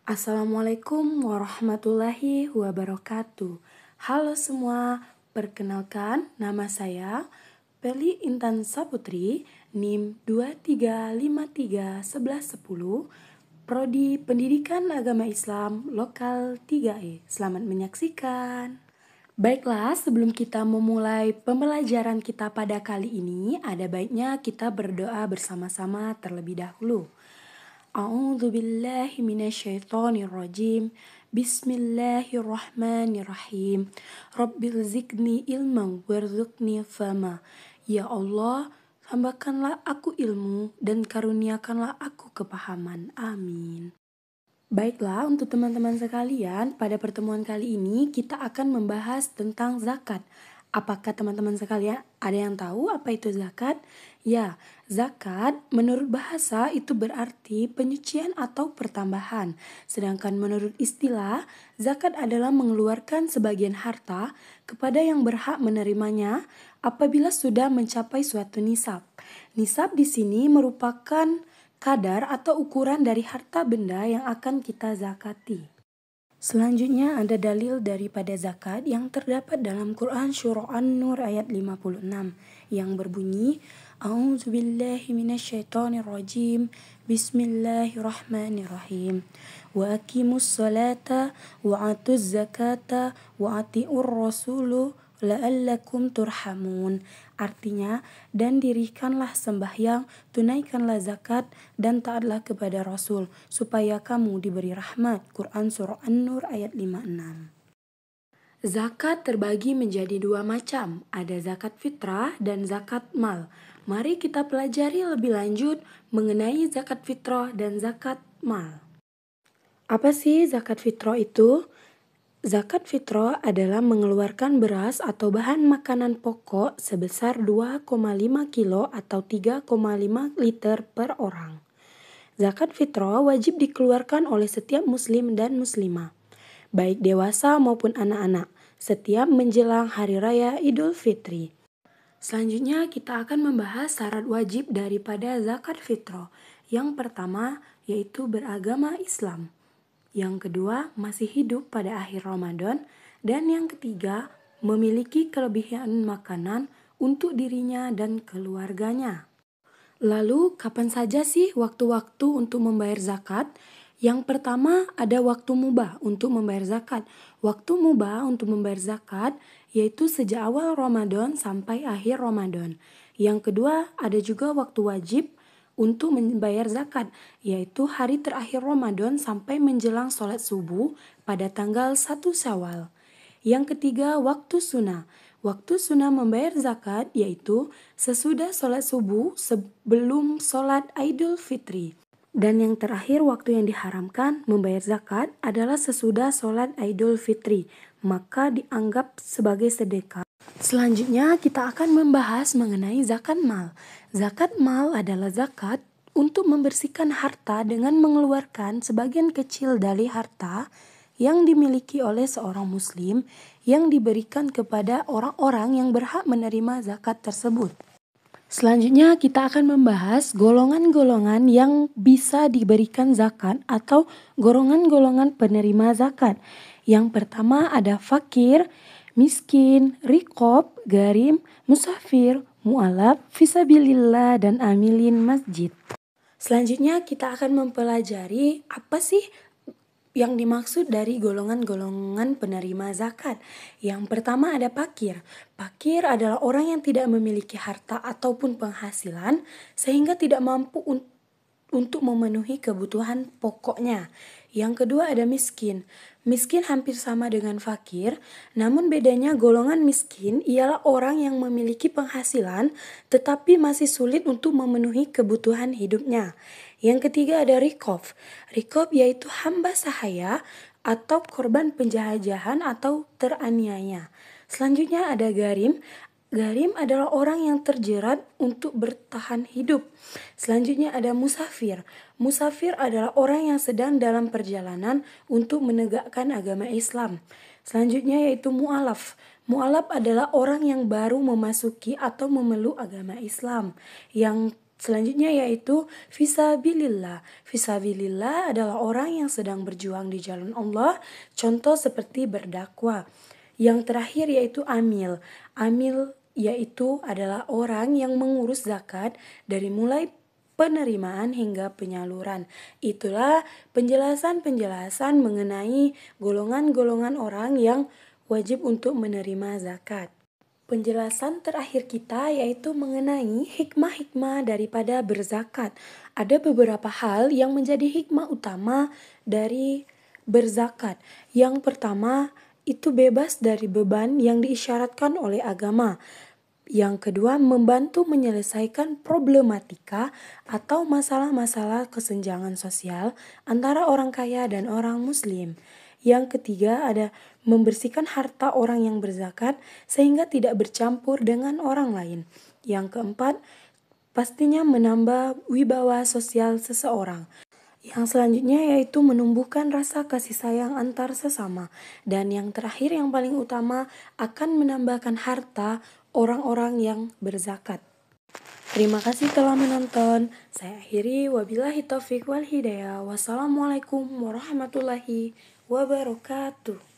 Assalamualaikum warahmatullahi wabarakatuh. Halo semua, perkenalkan nama saya Peli Intan Saputri, NIM 23531110, Prodi Pendidikan Agama Islam Lokal 3E. Selamat menyaksikan. Baiklah, sebelum kita memulai pembelajaran kita pada kali ini, ada baiknya kita berdoa bersama-sama terlebih dahulu. A'udzu billahi minasyaitonir rajim. Bismillahirrahmanirrahim. Rabbil zidni ilman warzuqni fahma. Ya Allah, tambahkanlah aku ilmu dan karuniakanlah aku kepahaman. Amin. Baiklah, untuk teman-teman sekalian, pada pertemuan kali ini kita akan membahas tentang zakat. Apakah teman-teman sekalian ada yang tahu apa itu zakat? Ya, zakat menurut bahasa itu berarti penyucian atau pertambahan. Sedangkan menurut istilah, zakat adalah mengeluarkan sebagian harta kepada yang berhak menerimanya apabila sudah mencapai suatu nisab. Nisab di sini merupakan kadar atau ukuran dari harta benda yang akan kita zakati. Selanjutnya ada dalil daripada zakat yang terdapat dalam Quran Surah An-Nur ayat 56 yang berbunyi A'udzubillahi minasyaitonirrajim. Bismillahirrahmanirrahim. Wa aqimus salata wa atuz zakata wa atiur rasulu la'allakum turhamun. Artinya, dan dirikanlah sembahyang, tunaikanlah zakat, dan taatlah kepada Rasul, supaya kamu diberi rahmat. Quran Surah An-Nur ayat 56. Zakat terbagi menjadi dua macam, ada zakat fitrah dan zakat mal. Mari kita pelajari lebih lanjut mengenai zakat fitrah dan zakat mal. Apa sih zakat fitrah itu? Zakat fitrah adalah mengeluarkan beras atau bahan makanan pokok sebesar 2,5 kilo atau 3,5 liter per orang. Zakat fitrah wajib dikeluarkan oleh setiap muslim dan muslimah, baik dewasa maupun anak-anak, setiap menjelang Hari Raya Idul Fitri. Selanjutnya kita akan membahas syarat wajib daripada zakat fitrah. Yang pertama yaitu beragama Islam. Yang kedua, masih hidup pada akhir Ramadan. Dan yang ketiga, memiliki kelebihan makanan untuk dirinya dan keluarganya. Lalu, kapan saja sih waktu-waktu untuk membayar zakat? Yang pertama, ada waktu mubah untuk membayar zakat. Waktu mubah untuk membayar zakat yaitu sejak awal Ramadan sampai akhir Ramadan. Yang kedua, ada juga waktu wajib untuk membayar zakat, yaitu hari terakhir Ramadan sampai menjelang sholat subuh pada tanggal 1 Syawal. Yang ketiga, waktu sunnah. Waktu sunnah membayar zakat yaitu sesudah sholat subuh sebelum sholat Idul Fitri. Dan yang terakhir, waktu yang diharamkan membayar zakat adalah sesudah sholat Idul Fitri, maka dianggap sebagai sedekah. Selanjutnya kita akan membahas mengenai zakat mal. Zakat mal adalah zakat untuk membersihkan harta dengan mengeluarkan sebagian kecil dari harta yang dimiliki oleh seorang muslim yang diberikan kepada orang-orang yang berhak menerima zakat tersebut. Selanjutnya kita akan membahas golongan-golongan yang bisa diberikan zakat atau golongan-golongan penerima zakat. Yang pertama ada fakir, miskin, riqab, garim, musafir, mu'alaf, fisabilillah, dan amilin masjid. Selanjutnya kita akan mempelajari apa sih yang dimaksud dari golongan-golongan penerima zakat. Yang pertama ada fakir. Fakir adalah orang yang tidak memiliki harta ataupun penghasilan sehingga tidak mampu untuk memenuhi kebutuhan pokoknya. Yang kedua ada miskin. Miskin hampir sama dengan fakir, namun bedanya golongan miskin ialah orang yang memiliki penghasilan tetapi masih sulit untuk memenuhi kebutuhan hidupnya. Yang ketiga ada riqab. Riqab yaitu hamba sahaya atau korban penjajahan atau teraniaya. Selanjutnya ada garim. Garim adalah orang yang terjerat untuk bertahan hidup. Selanjutnya ada musafir. Musafir adalah orang yang sedang dalam perjalanan untuk menegakkan agama Islam. Selanjutnya yaitu mu'alaf. Mu'alaf adalah orang yang baru memasuki atau memeluk agama Islam. Yang Selanjutnya yaitu fisabilillah. Fisabilillah adalah orang yang sedang berjuang di jalan Allah, contoh seperti berdakwah. Yang terakhir yaitu amil. Amil yaitu adalah orang yang mengurus zakat dari mulai penerimaan hingga penyaluran. Itulah penjelasan-penjelasan mengenai golongan-golongan orang yang wajib untuk menerima zakat. Penjelasan terakhir kita yaitu mengenai hikmah-hikmah daripada berzakat. Ada beberapa hal yang menjadi hikmah utama dari berzakat. Yang pertama, itu bebas dari beban yang diisyaratkan oleh agama. Yang kedua, membantu menyelesaikan problematika atau masalah-masalah kesenjangan sosial antara orang kaya dan orang muslim. Yang ketiga ada membersihkan harta orang yang berzakat sehingga tidak bercampur dengan orang lain. Yang keempat, pastinya menambah wibawa sosial seseorang. Yang selanjutnya yaitu menumbuhkan rasa kasih sayang antar sesama. Dan yang terakhir yang paling utama akan menambahkan harta orang-orang yang berzakat. Terima kasih telah menonton. Saya akhiri wabillahi taufiq wal hidayah. Wassalamualaikum warahmatullahi wabarakatuh.